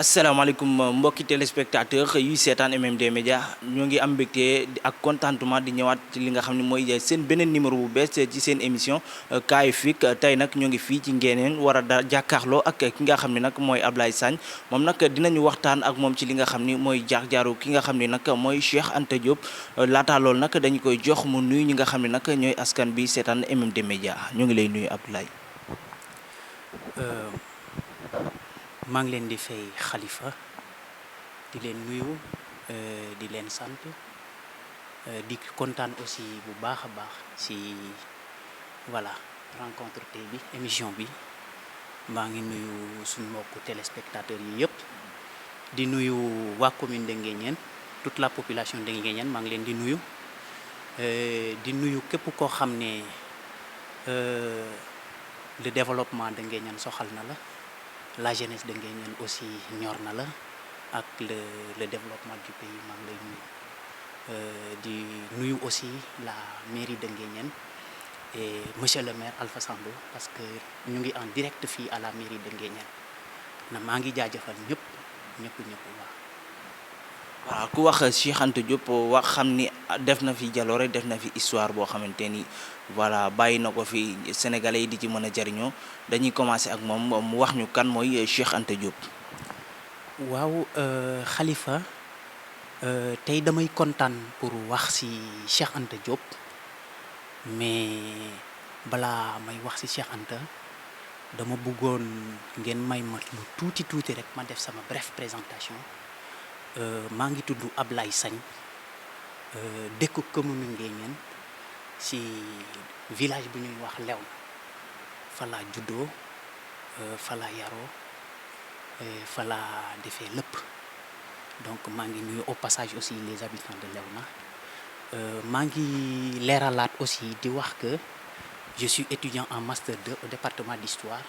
asalaamaaleykum mbokki téléspectateur yuy seetaan MMD Média ñoo ngi am mbégte ak contentement di ñëwaat ci li nga xam ne mooy seen beneen numéro bu bees ci seen émission Kaay Fik tey nag ñoo ngi fii ci Nguéniène war a jàkkaarloo ak ki nga xam ne nag mooy Ablaye Sagne moom nag dinañu waxtaan ak moom ci li nga xam ni mooy jaar-jaaru ki nga xam ni nag mooy Cheikh Anta Diop laataa loolu nag dañu koy jox mu nuyu ñi nga xam ne nag ñooy askan bi seetaan MMD Média ñoo ngi lay nuyu Ablaye. maa ngi leen di fay Khalifa di leen nuyu di leen sant di kontaan aussi bu baax a baax ci voilà rencontre tey bi émission bi maa ngi nuyu suñu mbokku téléspectateurs yi yëpp di nuyu waa commune de Nguéniène toute la population de Nguéniène maa ngi leen di nuyu képp koo xam ne le développement de Nguéniène soxal na la jeunesse de Nguéniène aussi ñor na la ak le développement du pays maa ngi lay nuyu di nuyu aussi la mairie de Nguéniène et monsieur le maire Alpha Sambou parce que ñu ngi en direct fii à la mairie de Nguéniène na maa ngi jaajëfal ñëpp waaw ku wax Cheikh Anta Diop wax xam ni def na fi jaloore def na fi histoire boo xamante ni voilà bàyyi na ko fi sénégalais yi di ci mën a jariñoo dañuy commencer ak moom mu wax ñu kan mooy Cheikh Anta Diop. waaw Khalifa tey damay kontaan pour wax ci Cheikh Anta Diop mais balaa may wax ci Cheikh Anta dama bëggoon ngeen may ma lu tuuti rek ma def sama bref présentation. maa ngi tudd Ablaye Sagne dëkk commune Nguéniène ci village bu ñuy wax Léona fa laa juddoo fa laa yaroo fa laa defee lépp donc maa ngi nuyu au passage aussi les habitants de Léona maa ngi leeralaat aussi di wax que je suis étudiant en master 2 au département d'histoire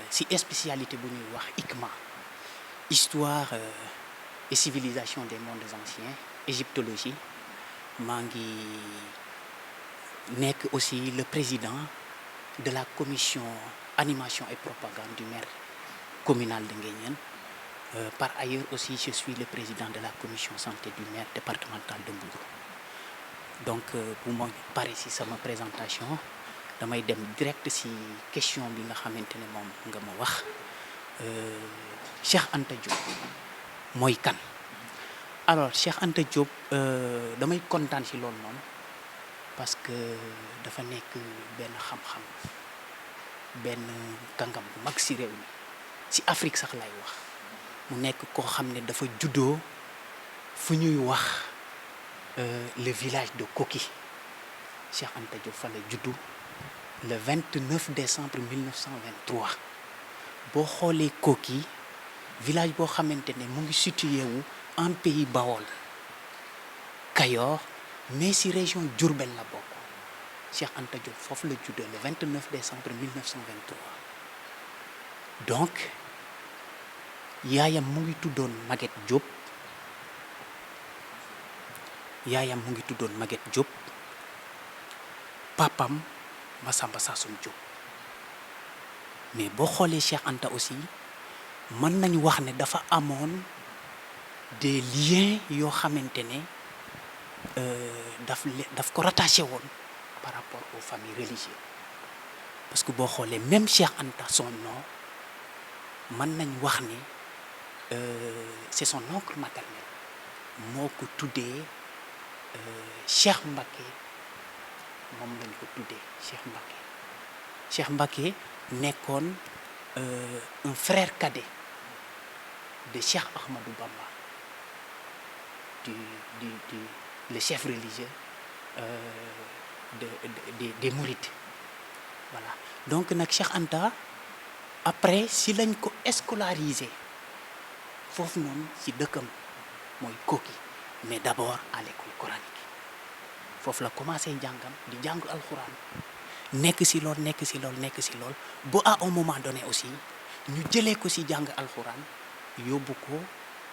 ci spécialité bu ñuy wax ICMA. Histoire et civilisation des mondes anciens, égyptologie. maa ngi nekk aussi le président de la commission animation et propagande du maire communal de Nguéniène. Par ailleurs aussi je suis le président de la commission santé du maire départemental de Mbour. Donc bu ma pare ci sama présentation damay dem direct ci question bi nga xamante ne moom nga ma wax. Cheikh Anta Diop mooy kan alors Cheikh Anta Diop damay kontaan ci loolu noonu parce que dafa nekk benn xam-xam benn kàngam bu mag ci réew mi ci Afrique sax lay wax mu nekk koo xam ne dafa juddoo fu ñuy wax le village de Koki Cheikh Anta Diop fa la juddu le 29 décembre 1923 boo xoolee Koki village boo xamante ne mu ngi situé wu en pays Bawol Kayor mais ci région Diourbel la bokk Cheikh Anta Diop foofu la juddoo le 29 décembre 1923 donc yaayam mu ngi tuddoon Maguette Diop papam Massamba Sassoum Diop mais boo xoolee Cheikh Anta aussi mën nañu wax ne dafa amoon des liens yoo xamante ne daf ko rattaché woon par rapport aux familles religieuses parce que boo xoolee même Cheikh Anta son nom mën nañu wax ne c'est son oncle maternel moo ko tuddee Cheikh Mbacké moom lañ ko tuddee Cheikh Mbacké nekkoon un frère cadet de Cheikh Ahmadou Bamba le chef religieux des Mourides voilà donc nag Cheikh Anta après si lañ ko scolarisé foofu noonu ci dëkkam mooy Koki mais d'abord à l'école coranique foofu la commencé jàngam di jàng alxuraan nekk ci lool ba à un moment donné aussi ñu jëlee ko ci jàng alxuraan yóbbu ko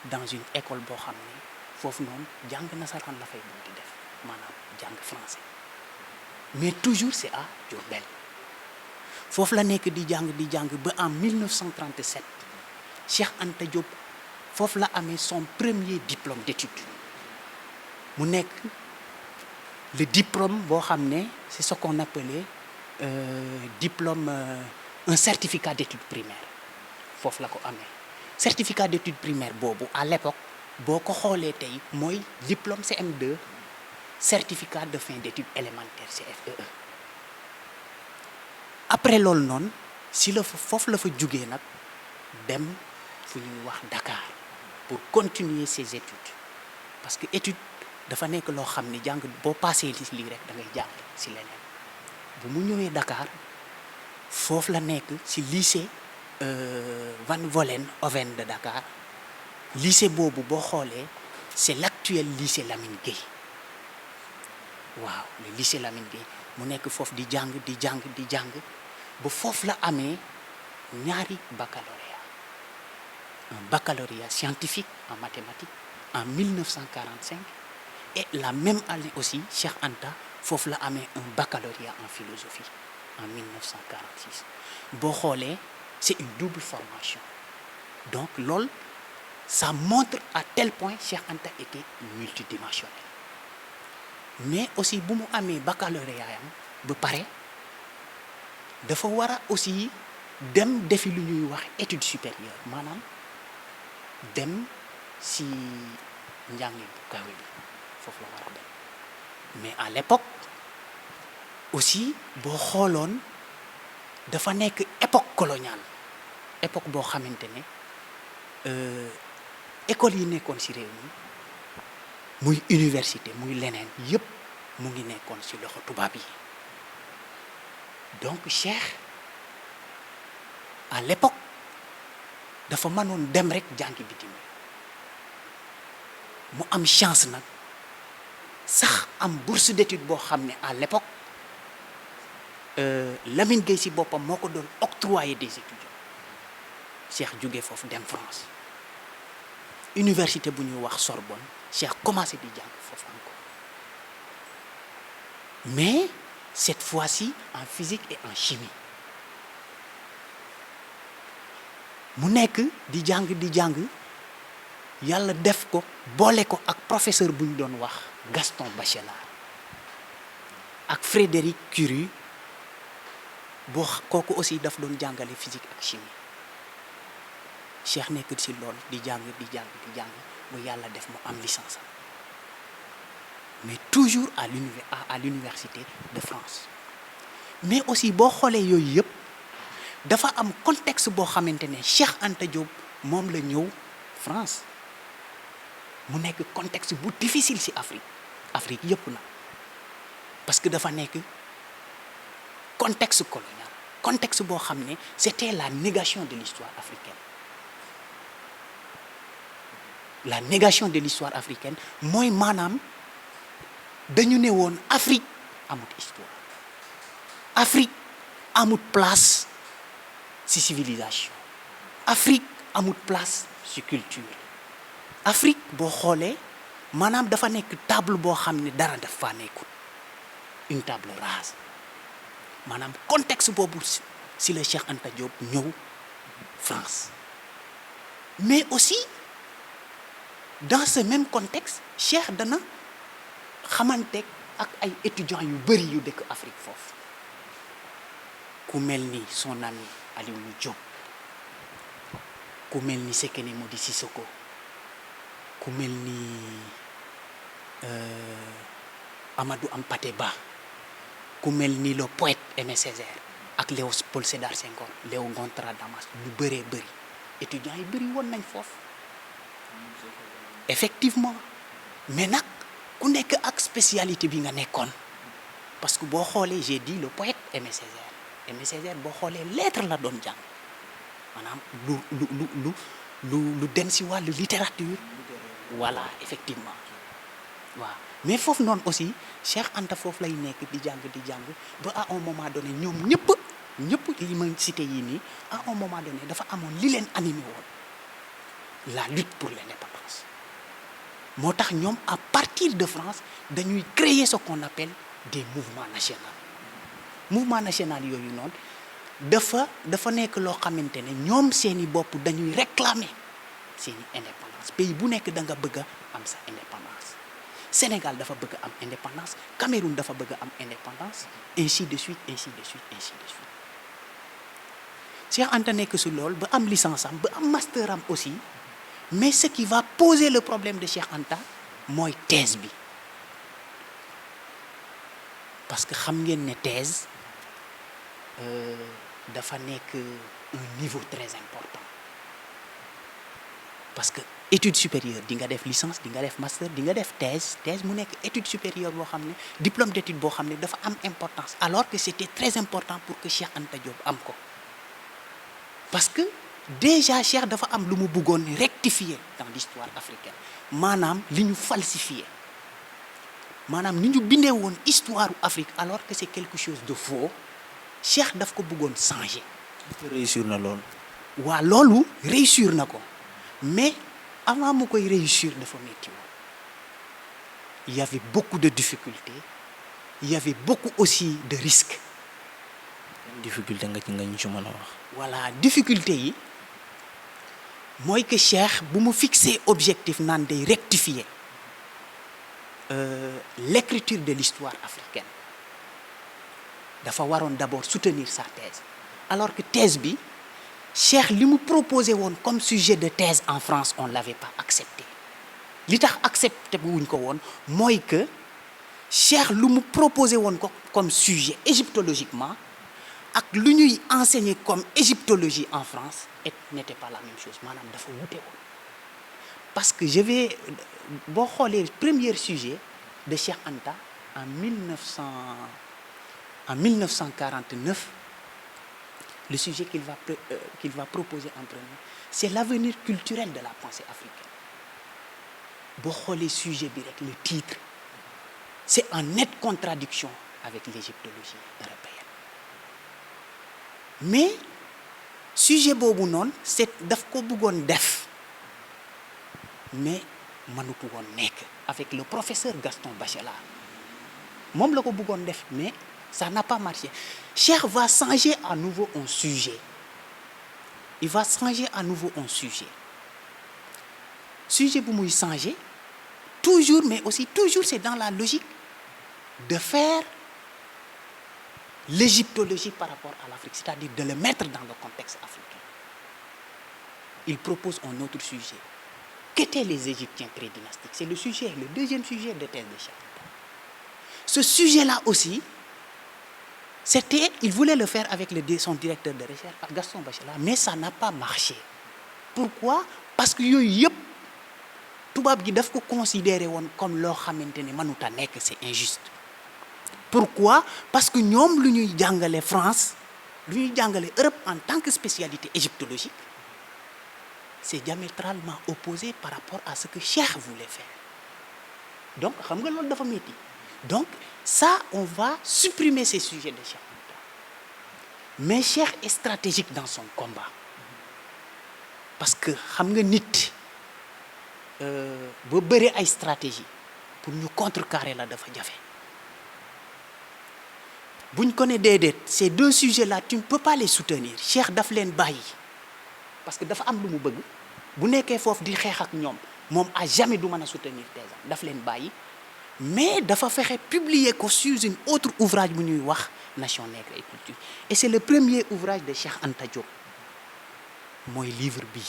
dans une école boo xam ne foofu noonu jàng nasaraan la fay bëgg di def maanaam jàng français mais toujours c'est à Diourbel foofu la nekk di jàng ba en 1937 Cheikh Anta Diop foofu la amee son premier diplôme d'études mu nekk le diplôme boo xam ne c'est ce qu'on appelait diplôme un certificat d'études primaires foofu la ko amee certificat d'études primaires boobu à l'époque boo ko xoolee tey mooy diplôme CM2 certificat de fin d'études élémentaires CFEE après loolu noonu si la fa foofu la fa jugee nag dem fu ñuy wax Dakar pour continuer ses études parce que étude dafa nekk loo xam ne jàng boo passé lii rek da ngay jàng si leneen bu mu ñëwee Dakar foofu la nekk si lycée Van Vollen Oven de Dakar lycée boobu boo xoolee c'est l'actuel lycée Lamine Gueye waaw le lycée Lamine Gueye mu nekk foofu di jàng ba foofu la amee ñaari baccalauréat un baccalauréat scientifique en mathématiques en 1945 et la même année aussi Cheikh Anta foofu la amee un baccalauréat en philosophie en 1946 boo xoolee c'est une double formation donc loolu ça montre à tel point Cheikh Anta était multidimensionnel mais aussi bu mu amee baccalauréat am ba pare dafa war a aussi dem defi lu ñuy wax étude supérieure maanaam dem si njàngi bu kawe bi foofu la war a dem mais à l'époque aussi boo xooloon dafa nekk époque coloniale époque boo xamante ne école yi nekkoon ci réew mi muy université muy leneen yépp mu ngi nekkoon ci loxo tubaab yi donc Cheikh à l'époque dafa mënoon dem rek jàngi bitim mu am chance nag sax am bourse d'études boo xam ne à l'époque Lamine Gueye ci boppam moo ko doon octroyer des étudiants Cheikh jóge foofu dem France université bu ñuy wax Sorbonne Cheikh commencé di jàng foofu encore mais cette fois-ci en physique et en chimie mu nekk di jàng yàlla def ko boole ko ak professeur bu ñu doon wax Gaston Bachelard ak Frédéric Curie boo kooku aussi daf doon jàngale physique ak chimie Cheikh nekk ci lool di jàng bu yàlla def mu am licence mais toujours à l'université de France mais aussi boo xoolee yooyu yëpp dafa am contexte boo xamante ne Cheikh Anta Diop moom la ñëw France mu nekk contexte bu difficile ci Afrique yëpp na parce que dafa nekk contexte colonial contexte boo xam ne c'était la négation de l'histoire africaine la négation de l'histoire africaine mooy maanaam dañu ne woon Afrique amut histoire Afrique amut place ci civilisation Afrique amut place ci culture Afrique boo xoolee maanaam dafa nekk table boo xam ne dara daf faa nekkul une table rase maanaam contexte boobu ci la Cheikh Anta Diop ñëw France mais aussi dans ce même contexte Cheikh dana xamante ak ay étudiants yu bari yu dëkk Afrique foofu ku mel ni son ami Alioune Diop ku mel ni Sekene Modi Sissoko ku mel ni Amadou Hampâté Bâ ku mel ni le poète Aimé Césaire ak Léopold Sédar Senghor Léon Gontran Damas lu bëree bëri étudiants yi bëri woon nañ foofu effectivement mais nag ku nekk ak spécialité bi nga nekkoon parce que boo xoolee j'ai dit le poète Aimé Césaire boo xoolee lettre la doon jàng maanaam lu dem ci wàllu littérature voilà effectivement waaw mais foofu noonu aussi Cheikh Anta foofu lay nekk di jàng ba à un moment donné ñoom ñëpp yi ma cité yii nii à un moment donné dafa amoon li leen animé woon la lutte pour l'indépendance moo tax ñoom à partir de France dañuy créer ce qu'on appelle des mouvements nationaux yooyu noonu dafa nekk loo xamante ne ñoom seeni bopp dañuy réclamer seeni indépendance pays bu nekk da nga bëgg a am sa indépendance Sénégal dafa bëgg a am indépendance Cameroun dafa bëgg a am indépendance ainsi de suite ainsi de suite ainsi de suite Cheikh Anta nekk su lool ba am licence am ba am master am aussi mais ce qui va poser le problème de Cheikh Anta mooy thèse bi parce que xam ngeen ne thèse dafa nekk un niveau très important parce que étude supérieure di nga def licence di nga def master di nga def thèse mu nekk étude supérieure boo xam ne diplôme d'étude boo xam ne dafa am importance alors que c'était très important pour que Cheikh Anta Diop am ko parce que déjà Cheikh dafa am lu mu bëggoon rectifier dans l'histoire africaine maanaam li ñu falsifier maanaam ni ñu bindee woon histoire Afrique alors que c'est quelque chose de faux Cheikh daf ko bëggoon changer. réussir na loolu. waa loolu réussir na ko mais avant mu koy réussir dafa métti woon il y avait beaucoup de difficultés il y avait beaucoup aussi de risques. difficulté nga ñu ci mën a wax. voilà difficulté yi mooy que Cheikh bu mu fixé objectif naan day rectifier l'écriture de l'histoire africaine dafa waroon d'abord soutenir sa thèse alors que thèse bi Cheikh li mu proposé woon comme sujet de thèse en France on l'avait pas accepté li tax accepté wuñ ko woon mooy que Cheikh lu mu proposé woon ko comme sujet égyptologiquement ak lu ñuy enseigner comme égyptologie en France n'était pas la même chose maanaam dafa wute woon parce que je vais boo xoolee premier sujet de Cheikh Anta en 1949 le sujet qu'il va proposer en premier c'est l'avenir culturel de la pensée africaine boo xoolee sujet bi rek le titre c'est en nette contradiction avec l'égyptologie européenne mais sujet boobu noonu c'est daf ko bëggoon def mais mënutu woon nekk avec le professeur Gaston Bachelard moom la ko bëggoon def mais ça n'a pas marché Cheikh va changer à nouveau un sujet il va changer à nouveau un sujet bu muy changer toujours mais aussi toujours c'est dans la logique de faire l'égyptologie par rapport à l'Afrique c'est-à-dire de le mettre dans le contexte africain il propose un autre sujet qu'étaient les Égyptiens prédynastiques c'est le deuxième sujet de thèse de Cheikh Anta ce sujet-là aussi il voulait le faire avec son directeur de recherche Gaston Bachelard mais ça n'a pas marché pourquoi parce que yooyu yëpp tubaab gi daf ko considérer woon comme loo xamante ne mënut a nekk c'est injuste pourquoi parce que ñoom lu ñuy jàngale France lu ñuy jàngale Europe en tant que spécialité égyptologique c'est diamétralement opposé par rapport à ce que Cheikh voulait faire donc xam nga loolu dafa métti donc ça on va supprimer ces sujets de Cheikh Anta mais Cheikh est stratégique dans son combat parce que xam nga nit ba bëri ay stratégie pour ñu contrecarrer la dafa jafe buñ ko ne déedéet ces deux sujets là tu ne peux pas les soutenir Cheikh daf leen bàyyi parce que dafa am lu mu bëgg bu nekkee foofu di xeex ak ñoom moom à jamais du mën a soutenir thèse daf leen bàyyi mais dafa fexe publier ko sur une autre ouvrage bu ñuy wax Nation nègre et culture et c'est le premier ouvrage de Cheikh Anta Diop mooy livre bi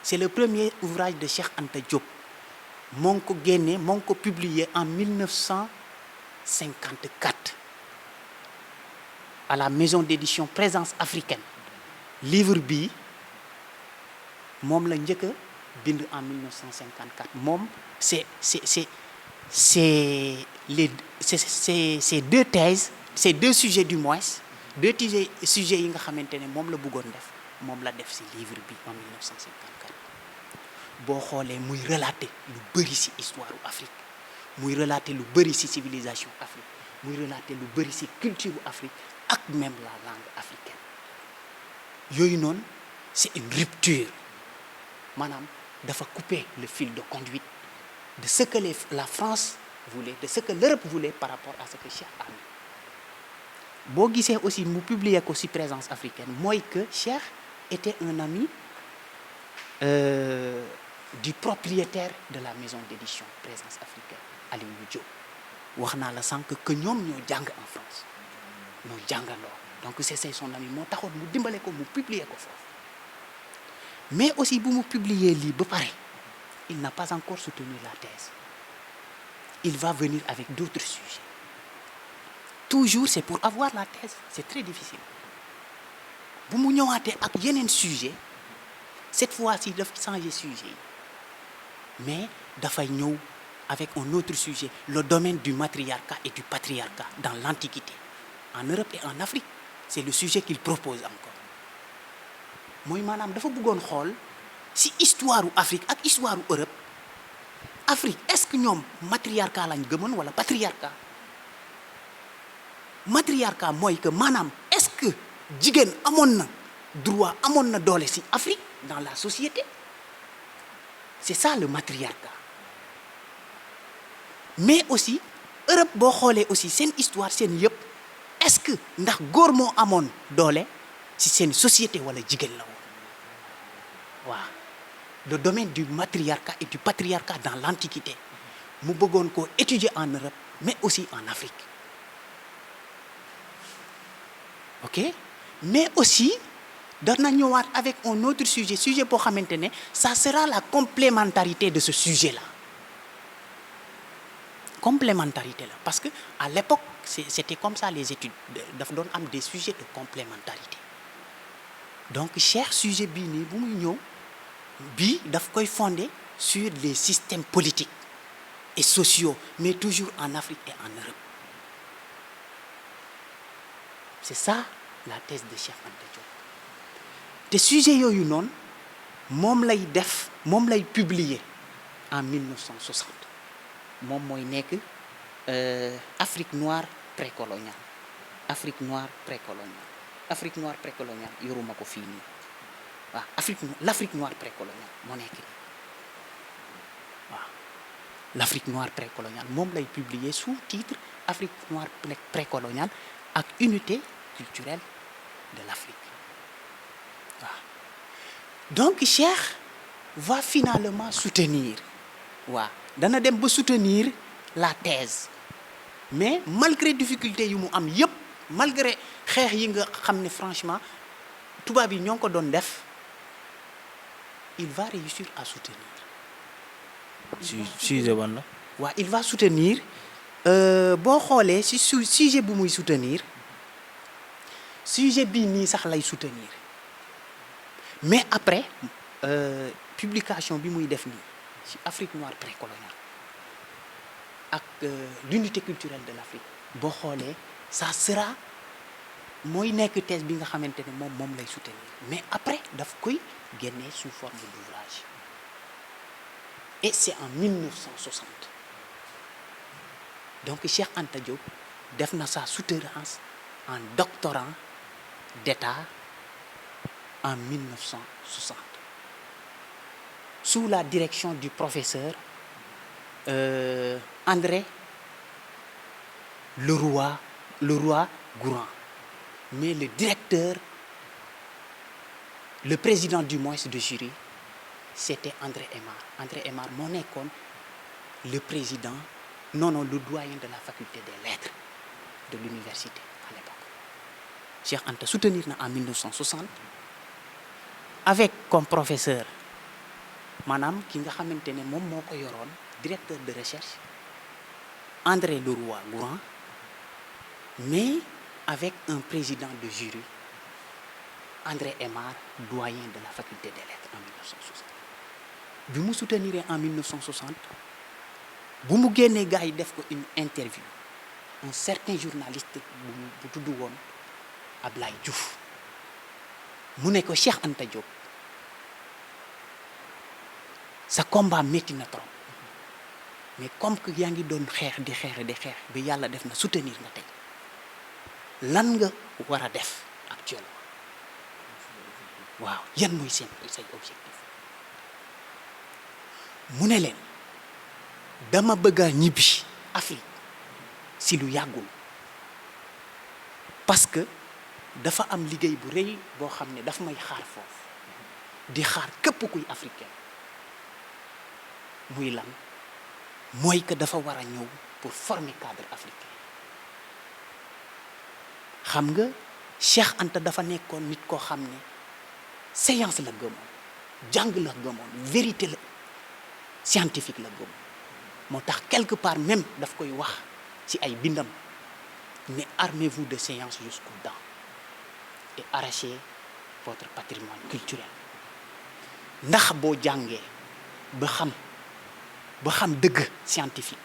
c'est le premier ouvrage de Cheikh Anta Diop moo ngi ko génnee moo ngi ko publié en 1954 à la maison d'édition Présence africaine livre bi moom la njëkk a bind en 1954 moom c'est deux thèses c'est deux sujets du moins deux sujets yi nga xamante ne moom la bëggoon def moom la def ci livre bi en 1954 boo xoolee muy relater lu bari ci histoire u Afrique muy relater lu bari ci civilisation Afrique muy relater lu bari ci culture u Afrique ak même la langue africaine yooyu noonu c'est une rupture maanaam dafa couper le fil de conduite de ce que la France voulait de ce que l'Europe voulait par rapport à ce que Cheikh a mis boo gisee aussi mu publier ko ci Présence africaine mooy que Cheikh était un ami du propriétaire de la maison d'édition Présence africaine Aliou Diop wax naa la sànq que ñoom ñoo jàng en France ñoo jàngandoo donc c'est son ami moo taxoon mu dimbale ko mu publier ko foofu mais aussi bu mu publier lii ba pare il n'a pas encore soutenu la thèse il va venir avec d'autres sujets toujours c'est pour avoir la thèse c'est très difficile bu mu ñëwaatee ak yeneen sujet cette fois-ci daf changer sujet yi mais dafay ñëw avec un autre sujet le domaine du matriarcat et du patriarcat dans l'Antiquité en Europe et en Afrique c'est le sujet qu'il propose encore mooy maanaam dafa bëggoon xool ci histoire u Afrique ak histoire u Europe Afrique est-ce que ñoom matriarcat lañ gëmoon wala patriarcat matriarcat mooy que maanaam est-ce que jigéen amoon na droit amoon na doole ci Afrique dans la société c'est ça le matriarcat mais aussi Europe boo xoolee aussi seen histoire seen yëpp est-ce que ndax góor moo amoon doole ci seen société wala jigéen la woon waaw le domaine du matriarcat et du patriarcat dans l'Antiquité mu bëggoon ko étudier en Europe mais aussi en Afrique ok mais aussi dana ñëwaat avec un autre sujet boo xamante ne ça sera la complémentarité de ce sujet-là complémentarité la parce que à l'époque c'était comme ça les études daf doon am des sujets de complémentarité donc cher sujet bii nii bu muy ñëw bii daf koy fonder sur les systèmes politiques et sociaux mais toujours en Afrique et en Europe c'est ça la thèse de Cheikh Anta Diop te sujet yooyu noonu moom lay publier en 1960 moom mooy nekk Afrique noire précoloniale Afrique noire précoloniale yoruma ko fii nii waaw l'Afrique noire précoloniale moo nekk nii waaw l'Afrique noire précoloniale moom lay publier sous titre Afrique noire précoloniale ak unité culturelle de l'Afrique waaw donc Cheikh va finalement soutenir waaw dana dem ba soutenir la thèse mais malgré difficulté yu mu am yépp malgré xeex yi nga xam ne franchement tubaab yi ñoo ngi ko doon def il va réussir à soutenir. sujet ban la. waaw il va soutenir boo xoolee ci sujet bu muy soutenir sujet bii nii sax lay soutenir mais après publication bi muy def nii ci Afrique noire précoloniale ak l'unité culturelle de l'Afrique boo xoolee ça sera mooy nekk thèse bi nga xamante ne moom lay soutenir mais après daf koy génnee sous forme d'ouvrage et c'est en 1960 donc Cheikh Anta Diop def na sa soutenance en doctorat d'État en 1960 sous la direction du professeur André Leroy-Gourhan mais le directeur le président du moins de jury c'était André Aimard moo nekkoon le président le doyen de la faculté des lettres de l'université à l'époque Cheikh Anta soutenir na en 1960 avec comme professeur maanaam ki nga xamante ne moom moo ko yoroon directeur de recherche André Leroy-Gourhan mais avec un président de jury André Aimard doyen de la faculté des lettres en 1960 bi mu soutenir en 1960 bu mu génnee gars yi def ko une interview un certain journaliste bu tudd woon Ablaye Diouf mu ne ko Cheikh Anta Diop sa combat métti na trop mais comme que yaa ngi doon xeex di xeex ba yàlla def na soutenir nga tey lan nga war a def actuellement waaw yan mooy say objectif mu ne leen dama bëgg a ñibbi Afrique si lu yàggul parce que dafa am liggéey bu rëy boo xam ne daf may xaar foofu di xaar képp kuy africain muy lan mooy que dafa war a ñëw pour former cadre africain. xam nga Cheikh Anta dafa nekkoon nit koo xam ne science la gëmoon, jàng la gëmoon, vérité la scientifique la gëmoon. moo tax quelque part même daf koy wax ci ay bindam ne armez-vous de science jusqu'aux dents et arrachez votre patrimoine culturel. ndax boo jàngee ba xam dëgg scientifique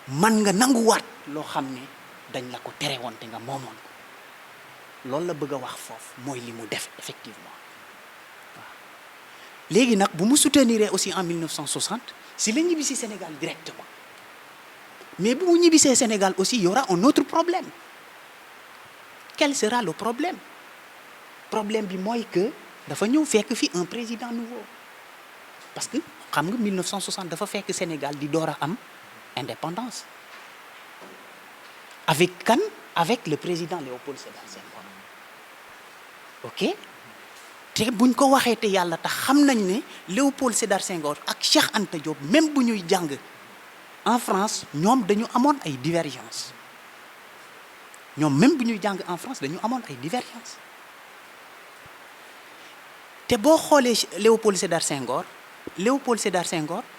man nga nanguwaat loo xam ne dañ la ko tere woon te nga moomoon ko. loolu la bëgg a wax foofu mooy li mu def effectivement waaw. léegi nag bu mu soutenir aussi en 1960 si la ñibbisi Sénégal directement, mais bu mu ñibbisee Sénégal aussi il y aura un autre problème. Quel sera le problème? Problème bi mooy que dafa ñëw fekk fi un président nouveau, parce que xam nga 1960 dafa fekk Sénégal di door a am indépendance avec kan? Avec le président Léopold Sédar Senghor. ok te buñ ko waxee te yàlla tax xam nañ ne Léopold Sédar Senghor ak Cheikh Anta Diop même bu ñuy jàng en France ñoom dañu amoon ay divergences. ñoom même bu ñuy jàng en France dañu amoon ay divergences. te boo xoolee Léopold Sédar Senghor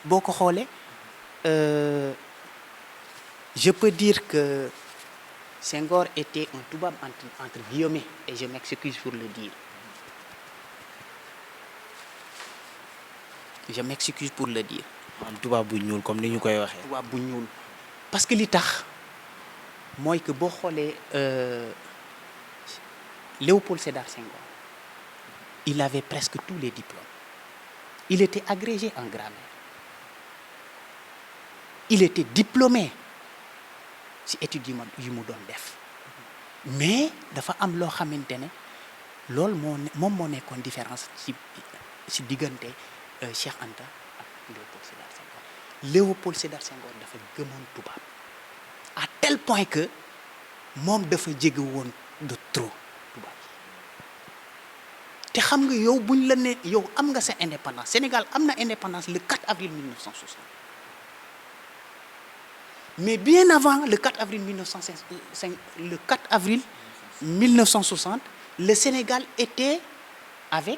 boo ko xoolee je peux dire que Senghor était un tubaab entre guillemets, et je m'excuse pour le dire. Je m'excuse pour le dire. tubaab bu ñuul comme ni ñu koy waxee. tubaab bu ñuul parce que li tax mooy que boo xoolee Léopold Sédar Senghor, il avait presque tous les diplômes. Il était agrégé en grammaire. Il était diplômé ci études yu mu doon def, mais dafa am loo xamante ne loolu moom moo nekkoon différence ci diggante Cheikh Anta ak Léopold Sédar Senghor. Léopold Sédar Senghor dafa gëmoon tubaab à tel point que moom dafa jege woon de trop tubaab yi. te xam nga yow buñ la ne yow am nga sa indépendance, Sénégal am na indépendance le 4 avril 1960. Mais bien avant le 4 avril 1960, le Sénégal était avec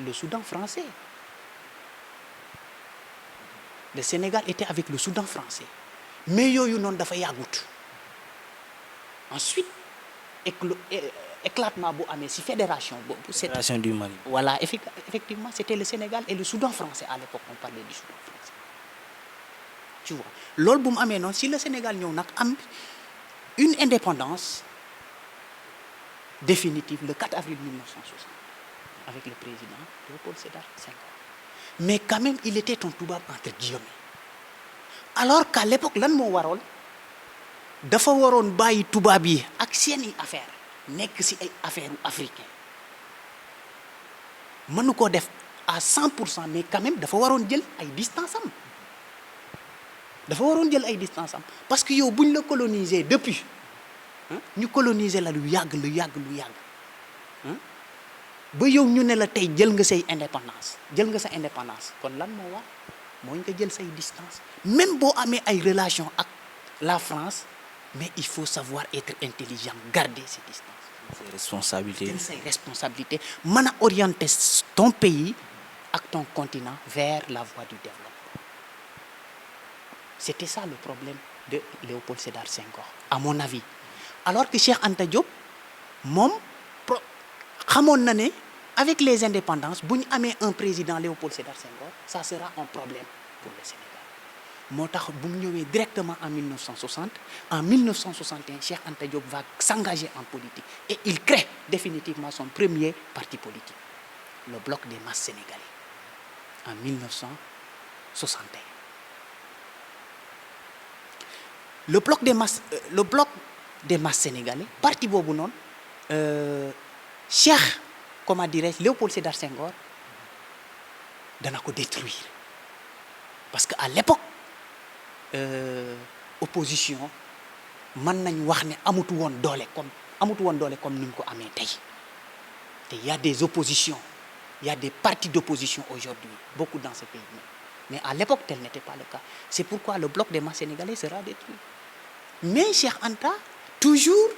le Soudan français. Le Sénégal était avec le Soudan français. Mais yooyu noonu dafa yàggut. Ensuite, éclatement bu amee ci fédération boobu. Fédération du Mali. Voilà, effectivement, c'était le Sénégal et le Soudan français. À l'époque, on parlait du Soudan français. Tu vois, loolu bu mu amee noonu si le Sénégal ñëw nag am une indépendance définitive le 4 avril 1960 avec le président Léopold Sédar Senghor. Mais quand même il était un tubaab entre guillemets. Alors qu'à l'époque lan moo waroon dafa waroon bàyyi tubaab yi ak seeni affaire nekk si ay affaire africain mënu koo def à 100%, mais quand même dafa waroon jël ay distance am. Parce que yow buñ la coloniser depuis ñu coloniser la lu yàgg ba yow ñu ne la tey jël nga sa indépendance kon lan moo war mooy nga jël say distance. Même boo amee ay relation ak la France, mais il faut savoir être intelligent, garder ses distances. Jël say responsabilités mën a orienter ton pays ak ton continent vers la voie du développement. C'était ça le problème de Léopold Sédar Senghor, à mon avis. Alors que Cheikh Anta Diop moom xamoon na ne avec les indépendances bu ñu amee un président Léopold Sédar Senghor, ça sera un problème pour le Sénégal. moo tax bu mu ñëwee directement en 1960, en 1961 Cheikh Anta Diop va s'engager en politique et il crée définitivement son premier parti politique, le Bloc des masses sénégalais, en 1961. Le bloc des masses sénégalais parti boobu noonu Cheikh comment dirais-je Léopold Sédar Senghor dana ko détruire parce que à l'époque opposition mën nañ wax ne amutu woon doole comme amut woon doole comme ni mu ko amee tey te y a des oppositions, il y a des partis d'opposition aujourd'hui beaucoup dans ce pays mais à l'époque tel n'était pas le cas. C'est pourquoi le bloc des masses sénégalais sera détruit. Mais Cheikh Anta toujours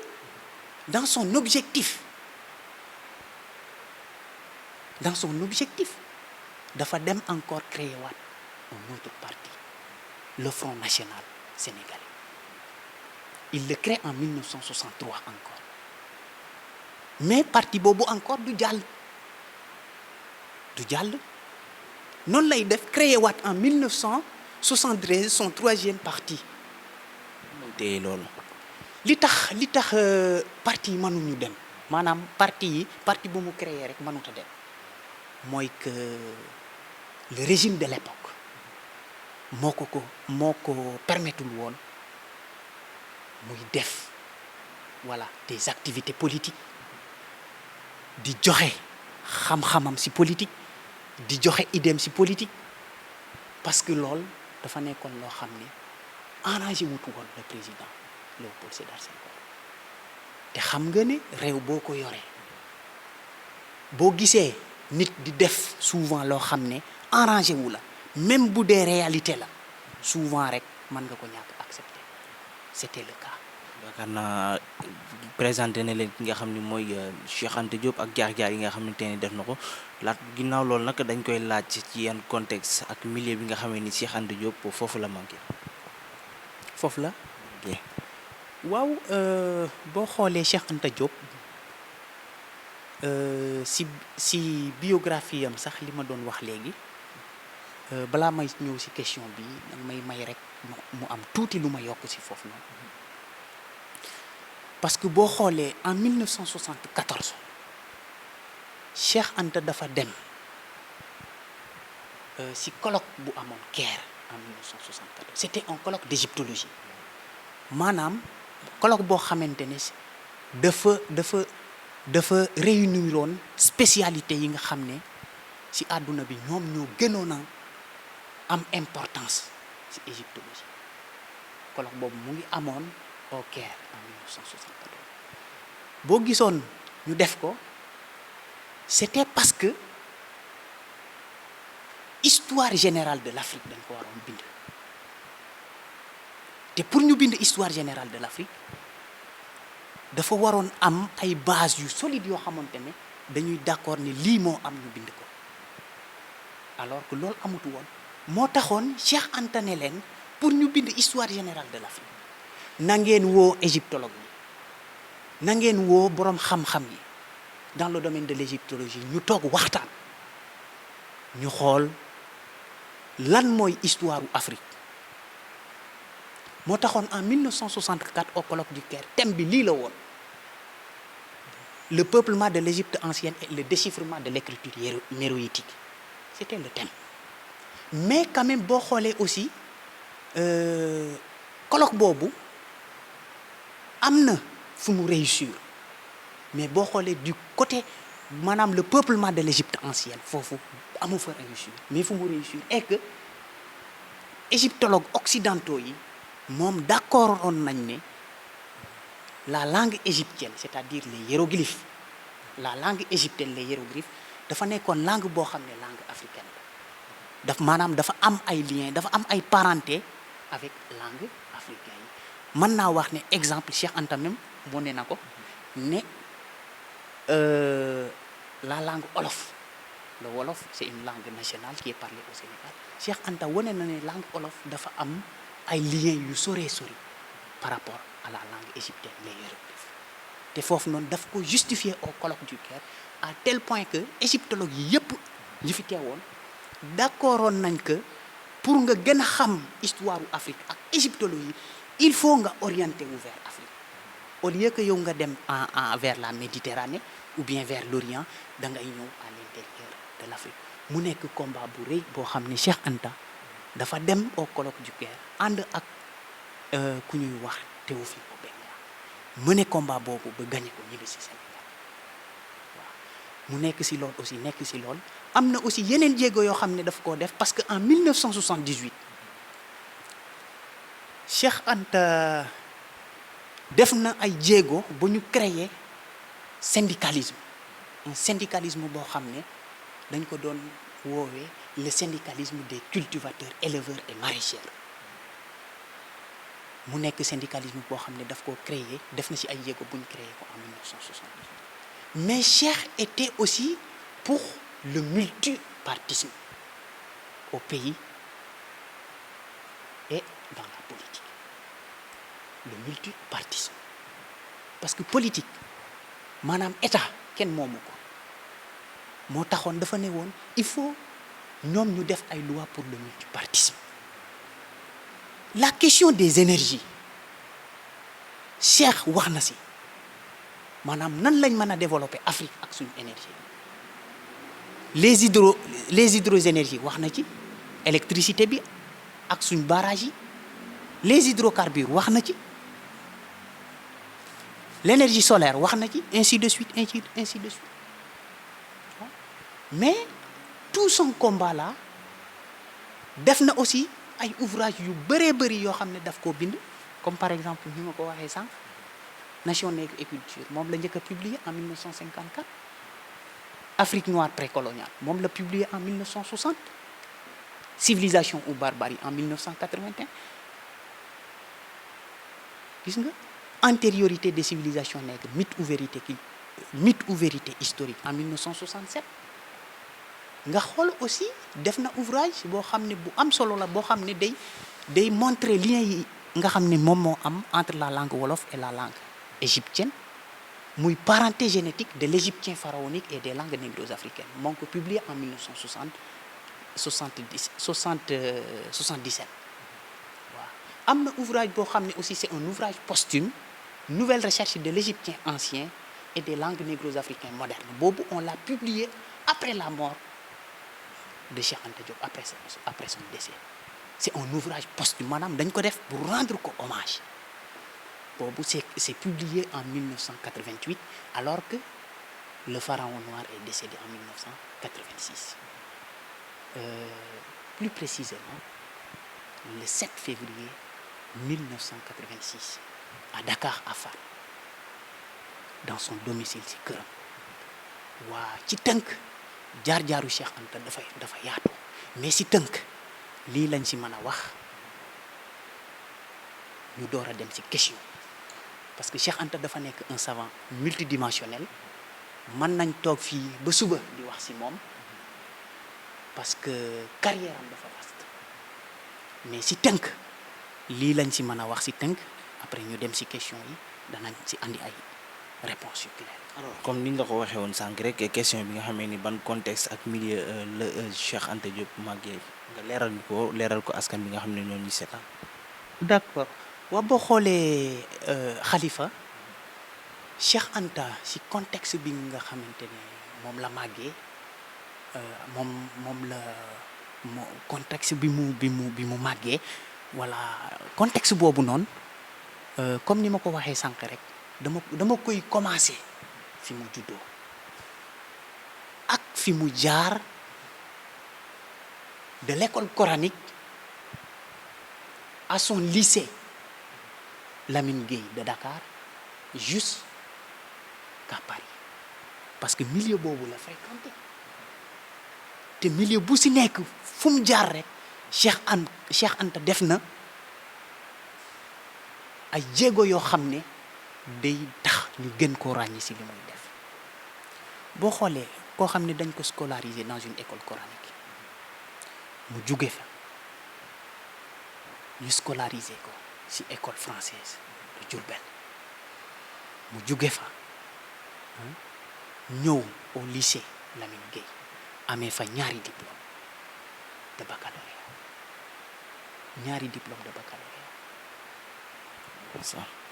dans son objectif dafa dem encore créer waat un autre parti, le Front National Sénégalais. Il le crée en 1963 encore mais parti boobu encore du jàll noonu lay def créer waat en 1973 son troisième parti. te loolu li tax parti yi mënuñu dem maanaam parti bu mu créer rek mënut a dem mooy que le régime de l'époque moo ko permettul woon muy def voilà des activités politiques di joxe xam-xamam ci politique di joxe idéem ci politique parce que loolu dafa nekkoon loo xam ne arrangé wutu woon le président Léopold Sédar Senghor te xam nga ne réew boo ko yoree boo gisee nit di def souvent loo xam ne arrangé wu la même bu dee réalité la souvent rek mën nga ko ñàkk accepter c'était le cas. yaakaar naa présenté na leen ki nga xam ni mooy Cheikh Anta Diop ak jaar-jaar yi nga xamante ne def na ko ginnaaw loolu nag dañ koy laaj ci yenn contexte ak milieu bi nga xamee ni Cheikh Anta Diop foofu la manqué. foofu la. waaw boo xoolee Cheikh Anta Diop si biographie am sax li ma doon wax léegi balaa may ñëw si question bi nag may rek mu am tuuti lu ma yokk si foofu noonu parce que boo xoolee en 1974 Cheikh Anta dafa dem si colloque bu amoon Caire en 1974 c'était un colloque d'égyptologie maanaam colloque boo xamante ne dafa réuniroon spécialité yi nga xam ne ci àdduna bi ñoom ñoo gënoon a am importance ci égyptologie colloque boobu mu ngi amoon au Caire en 1974 boo gisoon ñu def ko c'était parce que histoire générale de l'Afrique dañ ko waroon bind te pour ñu bind histoire générale de l'Afrique dafa waroon am ay bases yu solides yoo xamante ne dañuy d'accord ne lii moo am ñu bind ko alors que loolu amutu woon moo taxoon Cheikh Anta ne leen pour ñu bind histoire générale de l'Afrique na ngeen woo égyptologue yi na ngeen woo boroom xam-xam yi dans le domaine de l'égyptologie ñu toog waxtaan ñu xool lan mooy histoire u Afrique moo taxoon en 1964 au colloque du Caire thème bi lii la woon le peuplement de l'Égypte ancienne et le déchiffrement de l'écriture méroïtique c'était le thème mais quand même boo xoolee aussi colloque boobu am na fu mu réussir mais boo xoolee du côté maanaam le peuplement de l'Égypte ancienne foofu amu fa réussir mais fu mu réussir et que égyptologues occidentaux yi moom d'accord on nañ ne la langue égyptienne c'est-à-dire les hiéroglyphes la langue égyptienne les hiéroglyphes dafa nekkoon langue boo xam ne langue africaine la maanaam dafa am ay liens dafa am ay parenté avec langue africaine yi mën naa wax ne exemple Cheikh Anta même moo ne na ko ne la langue wolof le wolof c'est une langue nationale qui est parlée au Sénégal Cheikh Anta wane na ne langue wolof dafa am ay liens yu sori par rapport à la langue égyptienne les hiéroglyphes te foofu noonu daf ko justifier au colloque du Caire à tel point que égyptologue yi yëpp ñu fi teewoon d'accordoon nañ que pour nga gën a xam histoire u Afrique ak égyptologie il faut nga orienter wu vers Afrique au lieu que yow nga dem vers la Méditerranée ou bien vers l'Orient da ngay ñëw à l'intérieur de l'Afrique mu nekk combat bu rëy boo xam ne Cheikh Anta dafa dem au colloque du Caire ànd ak ku ñuy wax Théophile Obiang mu ne combat boobu ba gagné ko ñibbi si Sénégal waaw mu nekk si lool aussi nekk si lool am na aussi yeneen jéego yoo xam ne daf koo def parce que en 1978 Cheikh Anta def na ay jéego ba ñu créer syndicalisme, un syndicalisme boo xam ne dañ ko doon woowee le syndicalisme des cultivateurs, éleveurs et maraîchers. mu nekk syndicalisme boo xam ne daf ko créer, def na ci ay jéego bu ñu créer ko en 1970. mais Cheikh était aussi pour le multipartisme au pays et dans la politique. Le multipartisme, parce que politique maanaam état kenn moomu ko, moo taxoon dafa ne woon il faut ñoom ñu def ay loi pour le multipartisme. La question des énergies Cheikh wax na si maanaam nan lañ mën a développer Afrique ak suñu énergie. les hydroénergies wax na ci électricité bi ak suñu barrage yi. les hydrocarbures wax na ci, l'énergie solaire wax na ci, ainsi de suite, ainsi de suite. Mais tout son combat là def na aussi ay ouvrages yu bëree bëri yoo xam ne daf koo bind, comme par exemple ni ma ko waxee sànq Nation nègre et culture moom la njëkk a publié en 1954. Afrique noire précoloniale moom la publié en 1960. Civilisation ou barbarie en 1981. gis nga antériorité des civilisations nègres, mythe ou vérité historique en 1967. nga xool aussi def na ouvrage boo xam ne bu am solo la, boo xam ne day montrer lien yi nga xam ne moom moo am entre la langue wolof et la langue égyptienne, muy parenté génétique de l'égyptien pharaonique et des langues négro-africaines. moo ngi ko publié en 1977. am na ouvrage boo xam ne aussi c'est un ouvrage posthume, nouvelle recherche de l'égyptien ancien et des langues négro-africaines modernes. boobu on l'a publié après la mort de Cheikh Anta Diop, après son décès. C'est un ouvrage posthume, maanaam dañ ko def pour rendre ko hommage. boobu c'est publié en 1988 alors que le pharaon noir est décédé en 1986. Plus précisément le 7 février 1986 à Dakar Afar, dans son domicile ci këram. waa ci tënk jaar-jaaru Cheikh Anta dafa yaatu, mais ci tënk lii lañ ci mën a wax. ñu door a dem ci question, parce que Cheikh Anta dafa nekk un savant multidimensionnel. mën nañ toog fii ba suba di wax ci moom parce que carrière am dafa vaste, mais ci tënk lii lañ ci mën a wax ci tënk. après ñu dem ci question yi, danañ ci andi ay réponses yu claires. alors comme ni nga ko waxee woon sànq rek, question bi nga xamee ni ban contexte ak milieu la Cheikh Anta Diop màggee, nga leeral ko askan bi nga xam ne ñoo ñu seetaan. d'accord waa boo xoolee Khalifa, Cheikh Anta ci contexte bi nga xamante ne moom la màggee, contexte bi mu màggee, voilà contexte boobu noonu, comme ni ma ko waxee sànq rek, dama koy commencer fi mu juddoo ak fi mu jaar de l'école coranique à son lycée Lamine Gueye de Dakar jusqu'à Paris, parce que milieu boobu la fréquenté, te milieu bu ci nekk fu mu jaar rek Cheikh Anta def na ay jéego yoo xam ne day tax ñu gën koo ràññi ci li muy def. boo xoolee koo xam ne dañ ko scolariser dans une école coranique, mu jóge fa ñu scolariser ko ci école française de Diourbel, mu jóge fa ñëw au lycée Lamine Gueye, amee fa ñaari diplôme de baccalauréat.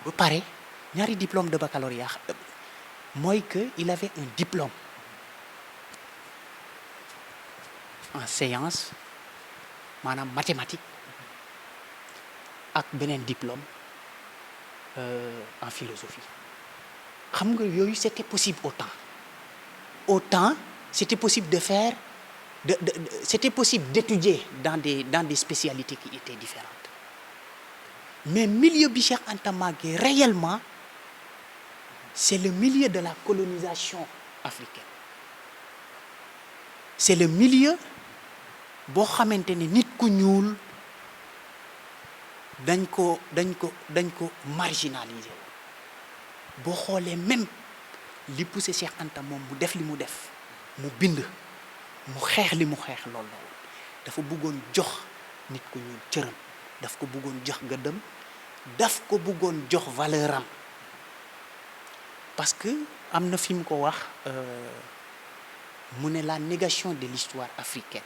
ba pare ñaari diplôme de baccalauréat mooy que il avait un diplôme en sciences, maanaam mathématique, ak beneen diplôme en philosophie. xam nga yooyu c'était possible autant c'était possible de faire c'était possible d'étudier dans des spécialités qui étaient différentes. mais milieu bi Cheikh Anta màggee réellement c'est le milieu de la colonisation africaine c'est le milieu boo xamante ne nit ku ñuul dañ ko marginaliser boo xoolee même li poussé Cheikh Anta moom mu def li mu def mu bind mu xeex li mu xeex loolu dafa bëggoon jox nit ku ñuul cëram daf ko bëggoon jox gëddëm daf ko bëggoon jox valeur am parce que am na fi mu ko wax mu ne la négation de l'histoire africaine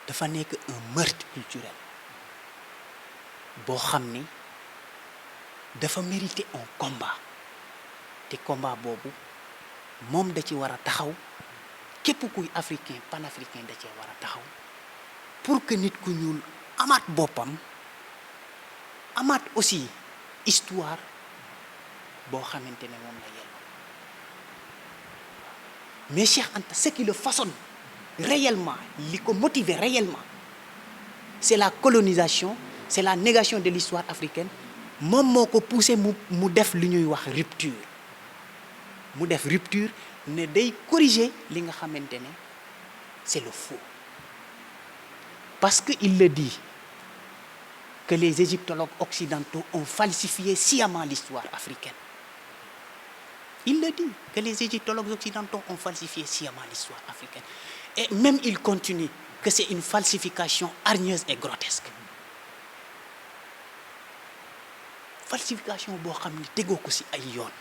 dafa nekk un meurtre culturel boo xam ni dafa mériter un combat te combat boobu moom da ci war a taxaw képp kuy africain panafricain da cee war a taxaw pour que nit ku ñuul amaat boppam amaat aussi histoire boo xamante ne moom la yelloo mais Cheikh Anta ce qui le façonne réellement li ko motiver réellement c'est la colonisation c'est la négation de l'histoire africaine moom moo ko poussé mu def li ñuy wax rupture mu def rupture ne day corriger li nga xamante ne c'est le faux parce que il le dit que les égyptologues occidentaux ont falsifié sciemment l'histoire africaine. Il le dit que les égyptologues occidentaux ont falsifié sciemment l'histoire africaine. Et même il continue que c'est une falsification hargneuse et grotesque. Falsification boo xam ne tegoo ko ci ay yoon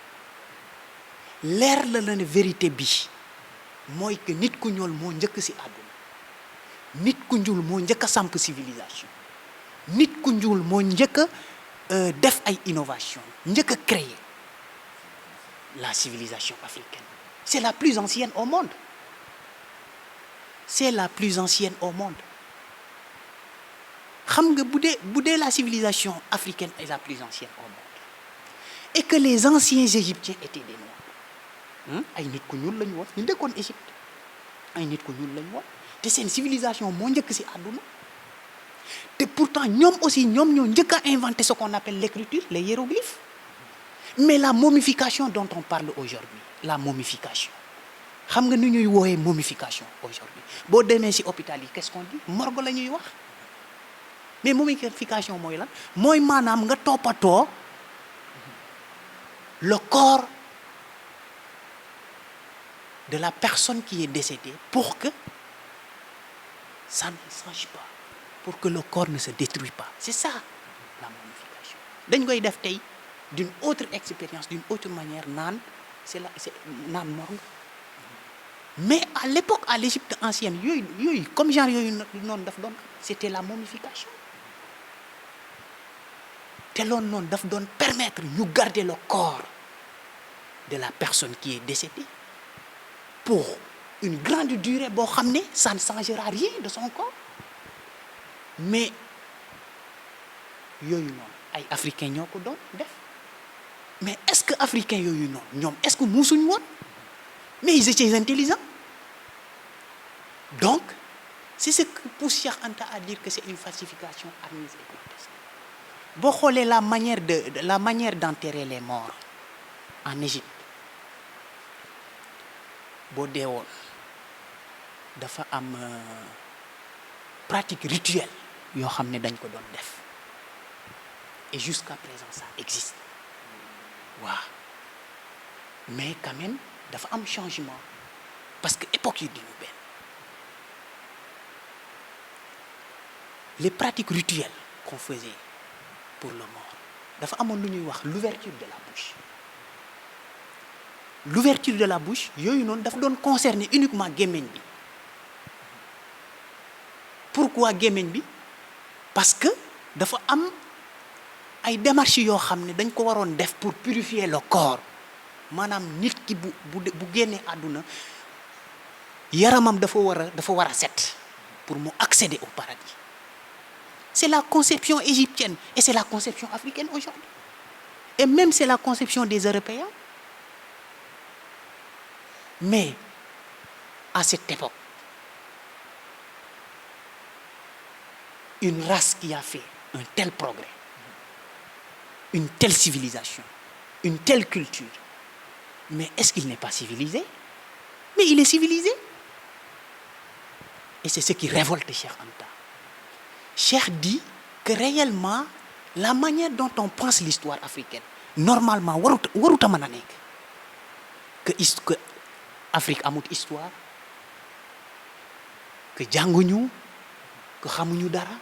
leer la ne vérité bi mooy que nit ku ñuul moo njëkk ci àdduna nit ku ñuul moo njëkk a samp civilisation nit ku ñuul moo njëkk a def ay innovation njëkk a créer la civilisation africaine c'est la plus ancienne au monde c'est la plus ancienne au monde xam nga bu dee la civilisation africaine est la plus ancienne au monde et que les anciens égyptiens étaient des noirs ay nit ku ñuul lañu woon ñu dëkkoon Égypte ay nit ku ñuul lañu woon te seen civilisation moo njëkk ci àdduna te pourtant ñoom aussi ñoom ñoo njëkk a inventé ce qu'on appelle l'écriture les hiéroglyphes mais la momification dont on parle aujourd'hui la momification xam nga ni ñuy wooyee momification aujourd'hui boo demee ci hôpital yi qu'est-ce qu'on dit morgue la ñuy wax mais momification mooy lan mooy maanaam nga toppatoo le corps de la personne qui est décédée pour que ça ne change pas pour que le corps ne se détruise pas c'est ça la momification dañ koy def tey d'une autre expérience d'une autre manière naan c'est naan morgue mais à l'époque à l'Égypte ancienne yooyu comme genre yooyu noonu daf doon c'était la momification te loolu noonu daf doon permettre ñu garder le corps de la personne qui est décédée pour une grande durée boo xam ne ça ne changera rien de son corps mais yooyu noonu ay africains ñoo ko doon def mais est-ce que africains yooyu noonu ñoom est-ce que muusuñu woon mais ils étaient intelligents donc c'est ce que pousse Cheikh Anta à dire que c'est une falsification hargneuse et grotesque boo xoolee la manière d'enterrer les morts en Égypte boo deewoon dafa am pratique rituelle yoo xam ne dañ ko doon def et jusqu'à présent ça existe waaw mais quand même dafa am changement parce que époque yi duñu benn les pratiques rituelles qu'on faisait pour le mort dafa amoon lu ñuy wax l'ouverture de la bouche l'ouverture de la bouche yooyu noonu dafa doon concerner uniquement gémmiñ bi pourquoi gémmiñ bi parce que dafa am ay démarches yoo xam ne dañ ko waroon def pour purifier le corps maanaam nit ki bu génnee àdduna yaramam dafa war a set pour mu accéder au paradis c'est la conception égyptienne et c'est la conception africaine aujourd'hui et même c'est la conception des Européens mais à cette époque une race qui a fait un tel progrès, une telle civilisation, une telle culture. Mais est-ce qu'il n'est pas civilisé? Mais il est civilisé. Et c'est ce qui révolte Cheikh Anta. Cheikh dit que réellement, la manière dont on pense l'histoire africaine, normalement, waruta mën a nekk que Afrique amut histoire, que jànguñu, que xamuñu dara,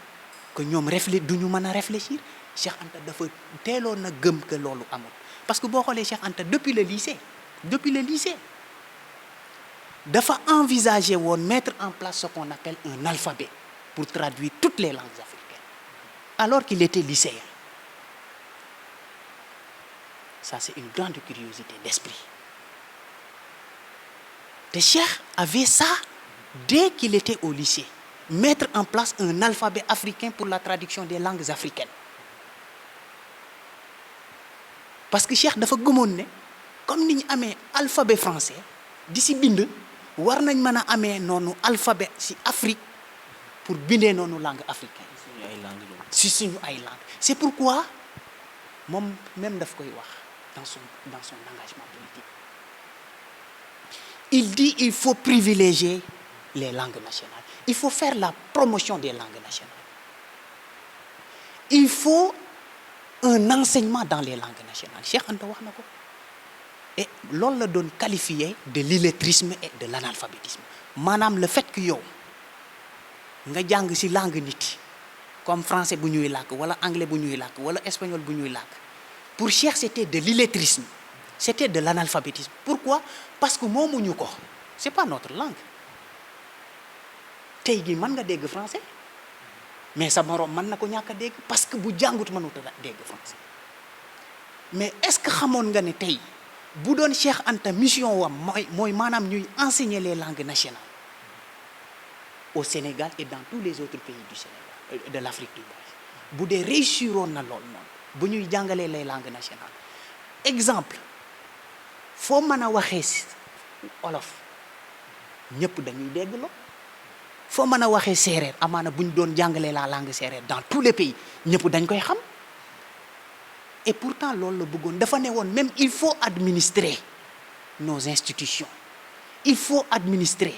que ñoom duñu mën a réfléchir. Cheikh Anta dafa teeloon na gëm que loolu amul. Parce que boo xoolee Cheikh Anta depuis le lycée dafa envisager woon mettre en place ce qu'on appelle un alphabet pour traduire toutes les langues africaines alors qu'il était lycéen. Ça, c'est une grande curiosité d'esprit. Le Cheikh avait ça dès qu'il était au lycée. Mettre en place un alphabet africain pour la traduction des langues africaines. Parce que Cheikh dafa gëmoon ne comme ni ñu amee alphabet français di si bind war nañ mën a amee noonu alphabet si Afrique pour bindee noonu langue africaine. si suñu ay langue. C'est pourquoi moom même daf koy wax dans son engagement politique. Il dit il faut privilégier les langues nationales. Il faut faire la promotion des langues nationales. Il faut un enseignement dans les langues nationales. Cheikh Anta wax na ko. Et loolu la doon qualifié de l'illettrisme et de l'analphabétisme. Maanaam le fait que yow nga jàng ci langue nit comme français bu ñuy làkk wala anglais bu ñuy làkk wala espagnol bu ñuy làkk. Pour Cheikh c'était de l'illettrisme. C'était de l'analphabétisme. Pourquoi? Parce que moomuñu ko. C'est pas notre langue. Tey gi mën nga dégg français mais sa morom mën na ko ñàkk a dégg parce que bu jàngut mënut a dégg français. Mais est-ce que xamoon nga ne tey bu doon Cheikh Anta mission wam mooy maanaam ñuy enseigner les langues nationales au Sénégal et dans tous les autres pays du Sénégal de l'Afrique du Nord bu dee réussiroon na lool noonu bu ñuy jàngalee les langues nationales. Exemple foo mën a waxee olof ñëpp dañuy dégg lool foo mën a waxee séeréer amaana bu ñu doon jàngalee la langue séeréer dans tous les pays ñëpp dañ koy xam. Et pourtant loolu la bëggoon dafa ne woon même il faut administrer nos institutions il faut administrer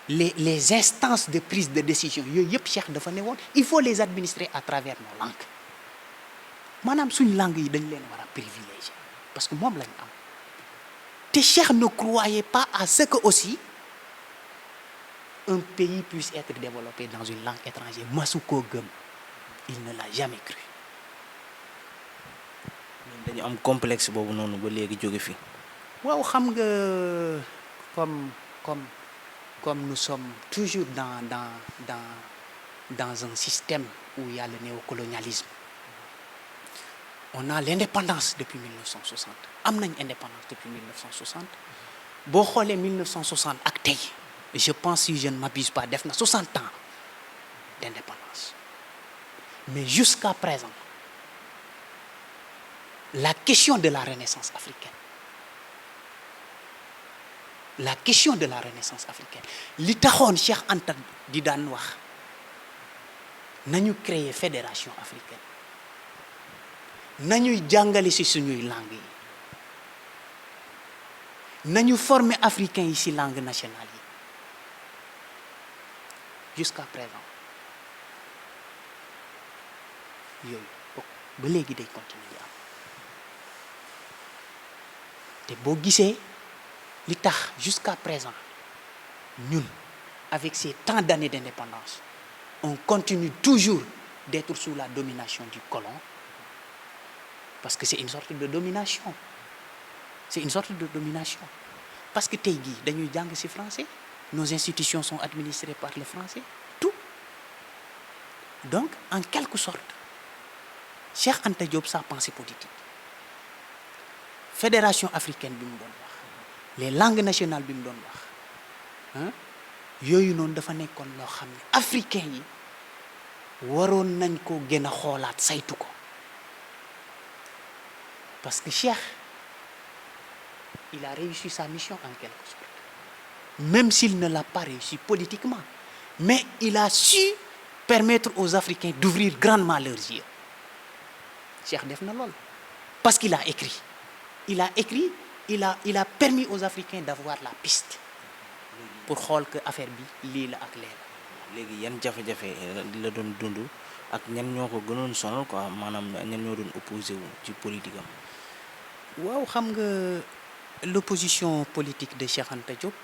les instances de prise de décision yooyu yëpp Cheikh dafa ne woon il faut les administrer à travers nos langues maanaam suñ langue yi dañ leen war a privilégier parce que moom lañ am te Cheikh ne croyait pas à ce que aussi un pays puisse être développé dans une langue étrangère masu koo gëm. Il ne l'a jamais cru. dañu am complexe boobu noonu ba léegi jóge fi. waaw xam nga comme nous sommes toujours dans un système où il y a le néocolonialisme. On a l'indépendance depuis 1960. Am nañ indépendance depuis 1960. Boo xoolee 1960 ak tey je pense si je ne m'abuse pas def na 60 ans d'indépendance. Mais jusqu'à présent, la question de la Renaissance africaine, li taxoon Cheikh Anta di daan wax nañu créer fédération africaine nañuy jàngale ci suñuy langue yi nañu former africains yi ci langue nationale yi jusqu'à présent. Yooyu ba léegi day continuer di am te boo gisee li tax jusqu'à présent ñun avec ces tant d'années d'indépendance on continue toujours d'être sous la domination du colon parce que c'est une sorte de domination parce que tey jii dañuy jàng ci français nos institutions sont administrées par le français tout donc en quelque sorte Cheikh Anta Diop sa pensée politique fédération africaine bi mu doon wax les langues nationales bi mu doon wax yooyu noonu dafa nekkoon loo xam ne africain yi waroon nañ ko gën a xoolaat saytu ko parce que Cheikh il a réussi sa mission en quelque sorte même s'il ne l'a pas réussi politiquement mais il a su permettre aux Africains d'ouvrir grandement leurs yeux. Cheikh def na lool parce qu'il a écrit. Il a permis aux Africains d'avoir la piste pour xool que affaire bi lii la ak lee la. léegi yan jafe-jafe la doon dund ak ñan ñoo ko gënoon sonal quoi maanaam ñan ñoo doon opposé wu ci politique am. waaw xam nga l'opposition politique de Cheikh Anta Diop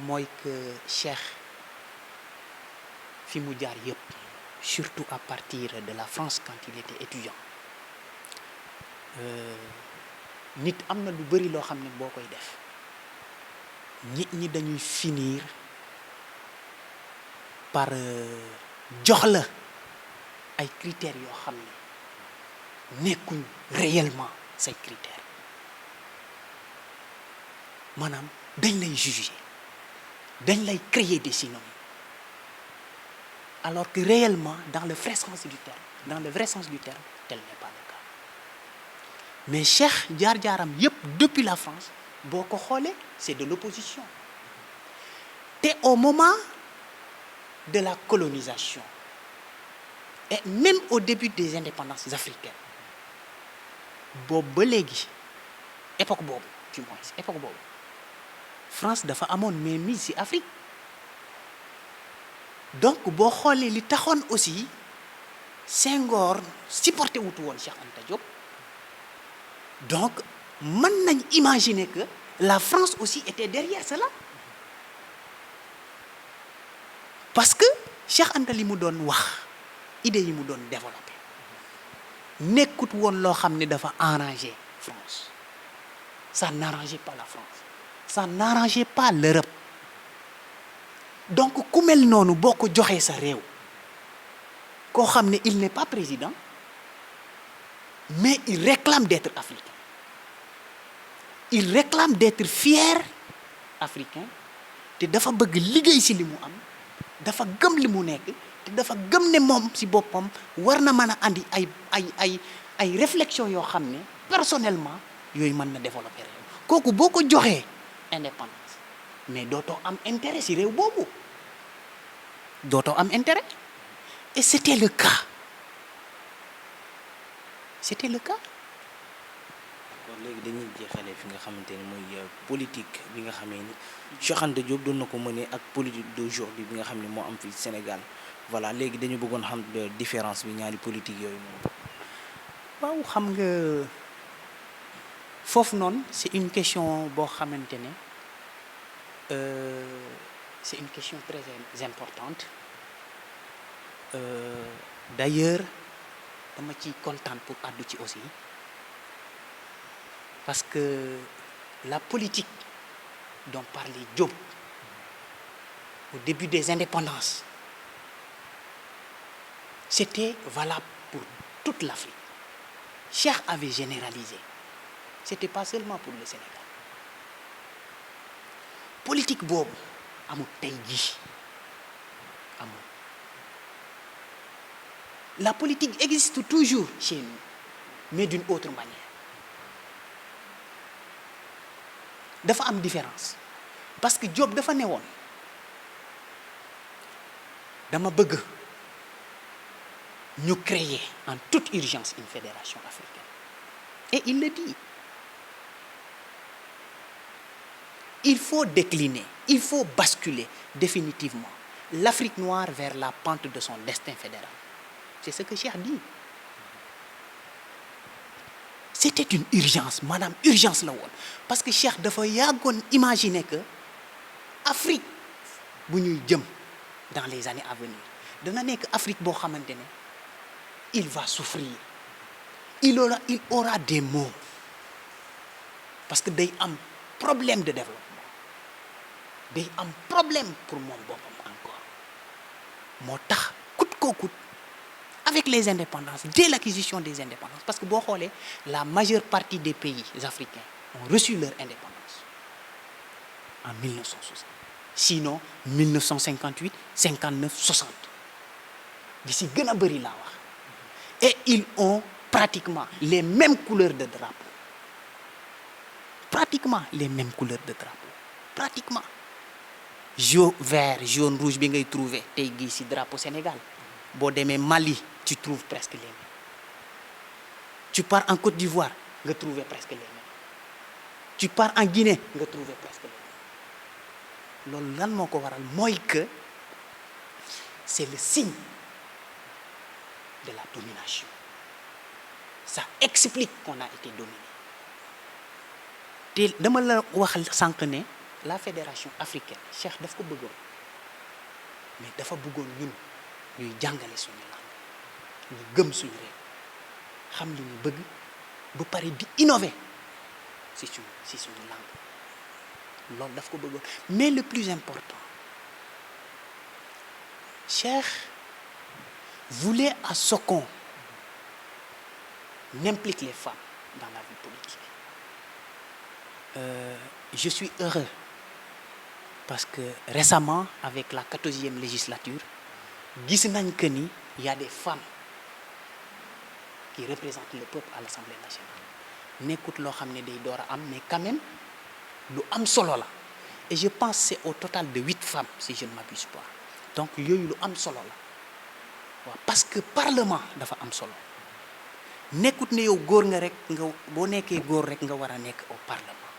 mooy que Cheikh fi mu jaar yëpp surtout à partir de la France quand il était étudiant nit am na lu bari loo xam ne boo koy def nit ñi dañuy finir par jox la ay critères yoo xam ne nekkuñ réellement say critères maanaam dañ lay juger dañ lay créer des synonymes alors que réellement dans le vrai sens du terme tel n'est pas le cas mais Cheikh jaar-jaaram yépp depuis la France boo ko xoolee c'est de l'opposition te au moment de la colonisation et même au début des indépendances africaines boobu ba léegi époque boobu France dafa amoon mainmise ci Afrique donc boo xoolee li taxoon aussi Senghor supporté wutu woon Cheikh Anta Diop donc mën nañ imaginer que la France aussi était derrière cela parce que Cheikh Anta li mu doon wax idée yi mu doon développé nekkut woon loo xam ne dafa arranger France ça n'arrangeait pas la France ça n'arrangeait pas l'Europe donc ku mel noonu boo ko joxee sa réew koo xam ne il n'est pas président mais il réclame d'être africain il réclame d'être fier africain te dafa bëgg liggéey ci li mu am dafa gëm li mu nekk te dafa gëm ne moom ci boppam war na mën a andi ay réflexion yoo xam ne personnellement yooyu mën na développer réew kooku boo ko joxee indépendance mais dootoo am intérêt ci réew boobu dootoo am intérêt et c'était le cas kon léegi dañuy jeexalee fi nga xamante ni mooy politique bi nga xamee ni Cheikh Anta Diop doon na ko mënee ak politique d'aujourd'hui bi nga xam ne moo am fii Sénégal voilà léegi dañu bëggoon xam différence bi ñaari politique yooyu noonu. waaw xam nga foofu noonu c'est une question boo xamante ne c'est une question très importante d'ailleurs dama ciy kontaan pour àddu ci aussi parce que la politique dont parlait Diop au début des indépendances c'était valable pour toute l'Afrique. Cheikh avait généralisé. C'était pas seulement pour le Sénégal. Politique boobu amul tey jii amul. La politique existe toujours chez nous, mais d'une autre manière. Dafa am différence parce que Diop dafa ne woon dama bëgg ñu créer en toute urgence une fédération africaine. Et il le dit. Il faut décliner, il faut basculer définitivement l'Afrique noire vers la pente de son destin fédéral. C'est ce que Cheikh dit. C'était une urgence, maanaam urgence la woon parce que Cheikh dafa yàggoon imaginer que Afrique bu ñuy jëm dans les années à venir dana nekk Afrique boo xamante ne il va souffrir, il aura des maux parce que day am problème de développement, day am problème pour moom boppam encore moo tax coûte que coûte avec les indépendances, dès l'acquisition des indépendances, parce que boo xoolee la majeure partie des pays africains ont reçu leur indépendance en 1960, sinon 1958, 59, 60 di si gën a bëri laa wax. Et ils ont pratiquement les mêmes couleurs de drapeau. Pratiquement les mêmes couleurs de drapeau. Pratiquement. jaune vert jaune rouge bi ngay trouver tey gii ci drapeau Sénégal boo demee Mali tu trouves presque les mêmes tu pars en Côte d'Ivoire nga trouver presque les mêmes tu pars en Guinée nga trouver presque les mêmes loolu lan moo ko waral mooy que c'est le signe de la domination ça explique qu'on a été dominé te dama la wax sànq ne la fédération africaine Cheikh daf ko bëggoon mais dafa bëggoon ñun ñuy jàngale suñu langue ñu gëm suñu réew xam li ñu bëgg bu pare di innover si suñu langue loolu daf ko bëggoon mais le plus important Cheikh voulait à ce qu'on implique les femmes dans la vie politique. Je suis heureux parce que récemment, avec la 14e législature, gis nañ que ni y a des femmes qui représentent le peuple à l'Assemblée nationale. Nekkut loo xam ne day door a am mais quand même lu am solo la et je pense c'est au total de 8 femmes si je ne m'abuse pas donc yooyu lu am solo la waaw parce que parlement dafa am solo nekkut ne yow góor nga rek nga boo nekkee góor rek nga war a nekk au parlement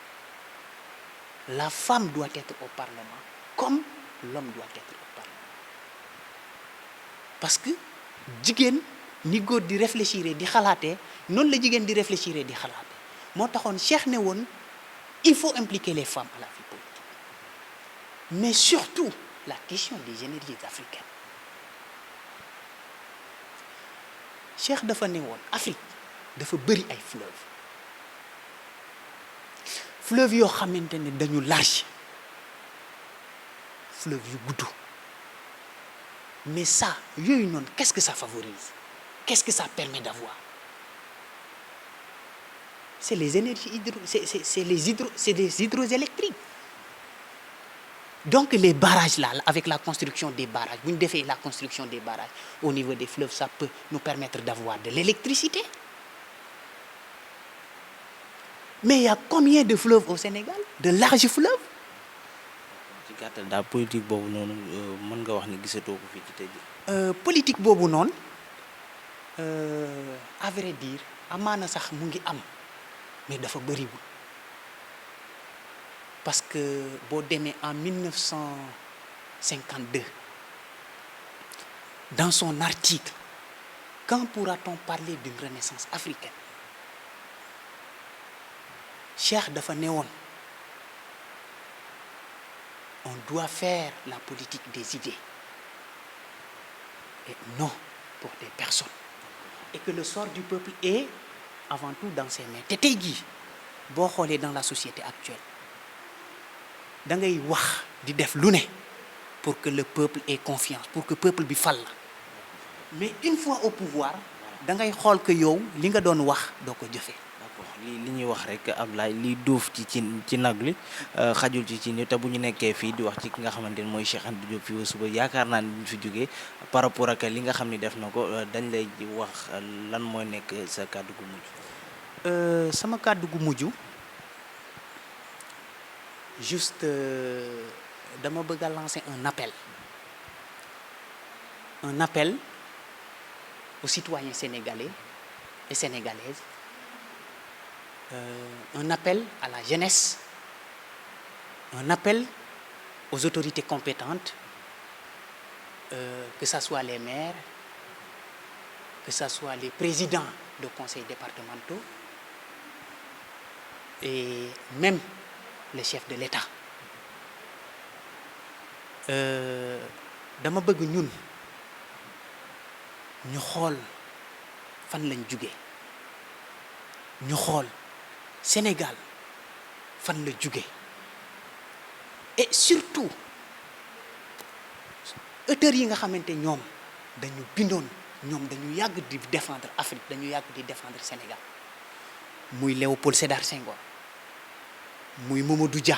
la femme doit être au parlement comme l'homme doit être au parlement parce que jigéen ni góor di réfléchir di xalaatee noonu la jigéen di réfléchir di xalaatee moo taxoon Cheikh ne woon il faut impliquer les femmes à la vie politique mais surtout la question des énergies africaines Cheikh dafa ne woon Afrique dafa bëri ay fleuve yoo xamante ne dañu large fleuve yu gudd mais ça yooyu noonu qu'est-ce que ça favorise qu'est-ce que ça permet d'avoir c'est les énergies c'est des hydroélectriques donc les barrages là avec la construction des barrages bu ñu defee la construction des barrages au niveau des fleuves ça peut nous permettre d'avoir de l'électricité mais il y a combien de fleuves au Sénégal de larges fleuves ci gàttal daal politique boobu noonu mën nga wax ni gisatoo ko fii ci tey jii. politique boobu noonu à vrai dire amaana sax mu ngi am mais dafa bëriwul parce que boo demee en 1952 dans son article quand pourra-t-on parler d'une renaissance africaine Cheikh dafa ne woon on doit faire la politique des idées et non pour des personnes et que le sort du peuple est avant tout dans ses mains te tey jii boo xoolee dans la société actuelle da ngay wax di def lu ne pour que le peuple ait confiance pour que peuple bi fal la mais une fois au pouvoir da ngay xool que yow li nga doon wax doo ko jëfee. d'accord li ñuy wax rek Ablaye li duuf ci nag li xajul ci ni te bu ñu nekkee fii di wax ci ki nga xamante ni mooy Cheikh Anta Diop fii ba suba yaakaar naa ni bu ñu fi jógee par rapport ak li nga xam ni def na ko dañ lay wax lan mooy nekk sa kàddu gu mujj. sama kàddu gu mujj juste dama bëgg a lancer un appel aux citoyens sénégalais et sénégalaises un appel à la jeunesse un appel aux autorités compétentes que ça soit les maires que ça soit les présidents de conseils départementaux et même le chef de l'État dama bëgg ñun ñu xool fan lañ jóge ñu xool Sénégal fan la jóge et surtout auteurs yi nga xamante ñoom dañu bindoon ñoom dañu yàgg di défendre Afrique dañu yàgg di défendre Sénégal muy Léopold Sédar Senghor muy Mamadou Dia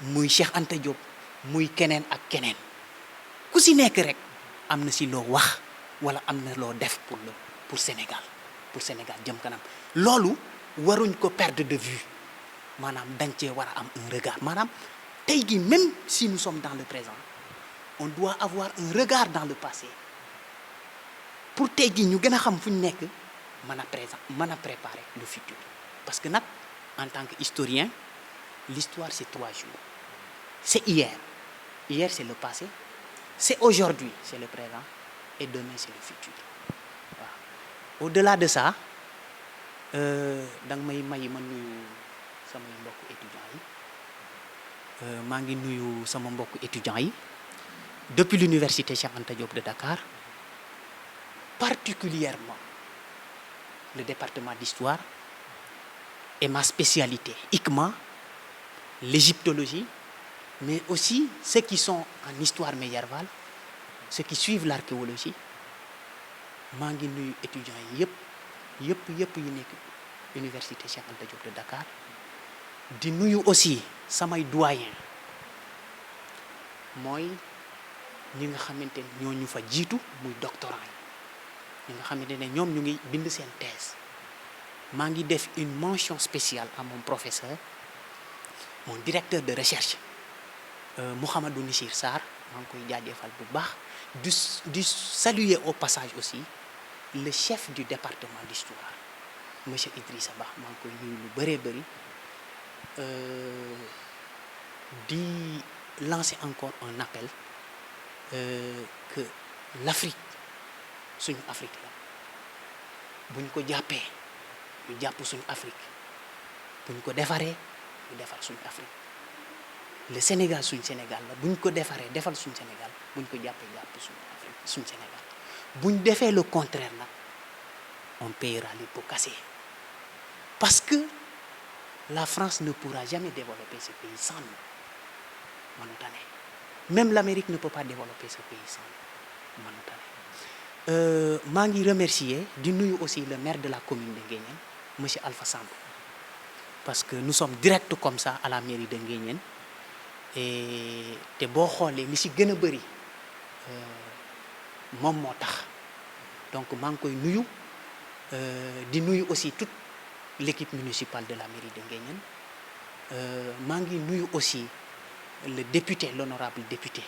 muy Cheikh Anta Diop muy keneen ak keneen ku si nekk rek am na si loo wax wala am na loo def pour Sénégal jëm kanam loolu waruñ ko perdre de vue maanaam dañ cee war a am un regard maanaam tey gi même si nous sommes dans le présent on doit avoir un regard dans le passé pour tey gi ñu gën a xam fu ñu nekk mën a préparer le futur parce que nag en tant que historien l'histoire c'est 3 jours c'est hier c'est le passé c'est aujourd'hui c'est le présent et demain c'est le futur waaw au-delà de ça da nga may ma nuyu samay mbokku étudiants yi maa ngi nuyu sama mbokku étudiants yi depuis l'université Cheikh Anta Diop de Dakar particulièrement le département d'histoire et ma spécialité ICMA, l'égyptologie, mais aussi ceux qui sont en histoire médiévale, ceux qui suivent l'archéologie. maa ngi nuyu étudiants yi yëpp yu nekk université Cheikh Anta Diop de Dakar di nuyu aussi samay doyen mooy ñi nga xamante ne ñoo ñu fa jiitu muy doctorant yi ñi nga xamante ne ñoom ñu ngi bind seen thèse maa ngi def une mention spéciale à mon professeur mon directeur de recherche Mouhamadou Nichir Sarr maa ngi koy jaajëfal bu baax di saluer au passage aussi le chef du département d'histoire monsieur Idrissa Ba maa ngi koy nuyu lu bëree bëri di lancer encore un appel que l'Afrique suñu Afrique la buñ ko jàppee ñu jàpp suñu Afrique buñ ko defaree ñu defar suñu Afrique le Sénégal suñu Sénégal la buñ ko defaree defal suñu Sénégal buñ ko jàppee jàpp suñu Afrique suñu Sénégal buñ defee le contraire nag on paiera les pots cassés parce que la France ne pourra jamais développer ce pays sans nous mënut a ne même l'Amérique ne peut pas développer ce pays sans nous mënut a ne maa ngi remercier di nuyu aussi le maire de la commune de Nguéniène monsieur Alpha Samb parce que nous sommes directs comme ça à la mairie de Nguéniène et te boo xoolee li ci gën a bëri moom moo tax donc maa ngi koy nuyu di nuyu aussi toute l'équipe municipale de la mairie de Nguéniène maa ngi nuyu aussi le député l'honorable député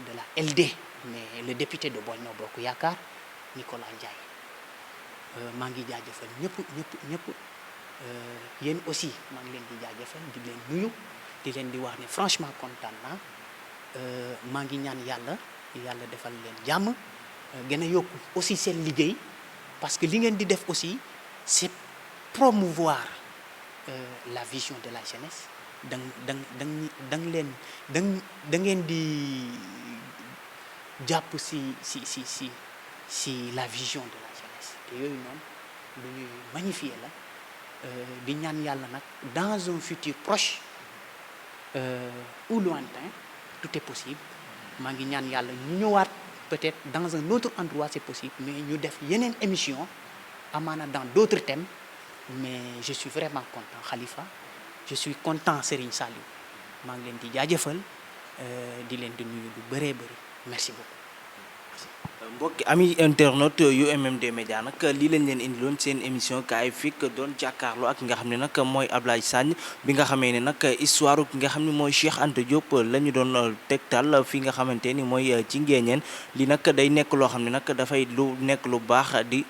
de la LD mais le député de Benno Bokk Yaakaar Nicolas Ndiaye maa ngi jaajëfal ñëpp yéen aussi maa ngi leen di jaajëfal di leen nuyu di leen di wax ne franchement kontaan naa maa ngi ñaan yàlla defal leen jàmm gën a yokku aussi seen liggéey parce que li ngeen di def aussi c'est promouvoir la vision de la jeunesse da ngeen di jàpp si la vision de la jeunesse te yooyu noonu lu ñuy magnifier la di ñaan yàlla nag dans un futur proche ou lointain tout est possible maa ngi ñaan yàlla ñu ñëwaat peut-être dans un autre endroit c'est possible mais ñu def yeneen émission amaana dans d'autres thèmes mais je suis vraiment content Khalifa je suis content Serigne Saliou maa ngi leen di jaajëfal di leen di nuyu lu bëree bëri merci beaucoup. mbokki ami internaute yu MMD Média nag lii lañ leen indiloon seen émission kaay fik doon jàkkaarloo ak ki nga xam ne nag mooy Ablaye Sagne bi nga xamee ne nag histoire ki nga xam ne mooy Cheikh Anta Diop la ñu doon tegtal fi nga xamante ni mooy ci Nguéniène li nag day nekk loo xam ne nag dafay lu nekk lu baax di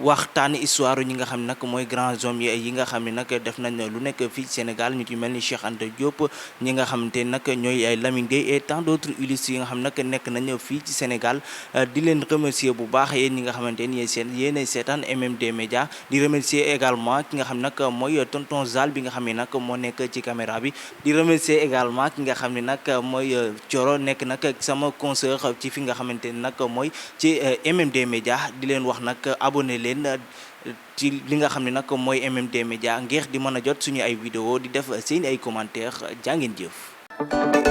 waxtaani histoire ñi nga xam ne nag mooy grands hommes yi nga xam ne nag def nañ lu nekk fii Sénégal ñu ci mel ni Cheikh Anta Diop ñi nga xamante ni nag ñooy ay Lamine Gueye et tant d'autres illustres yi nga xam ne nag nekk nañ fii ci Sénégal di leen remercier bu baax yéen ñi nga xamante ni yéenay seetaan MMD Média di remercier également ki nga xam ne nag mooy tonton Zal bi nga xam ne nag moo nekk ci caméra bi di remercier également ki nga xam ne nag mooy Thioro nekk nag sama conseiller ci fi nga xamante ni nag mooy ci MMD Média di leen wax nag abonné leen ci li nga xam ne nag mooy MMD Média ngir di mën a jot suñu ay vidéo di def seen ay commentaires jaa ngeen jëf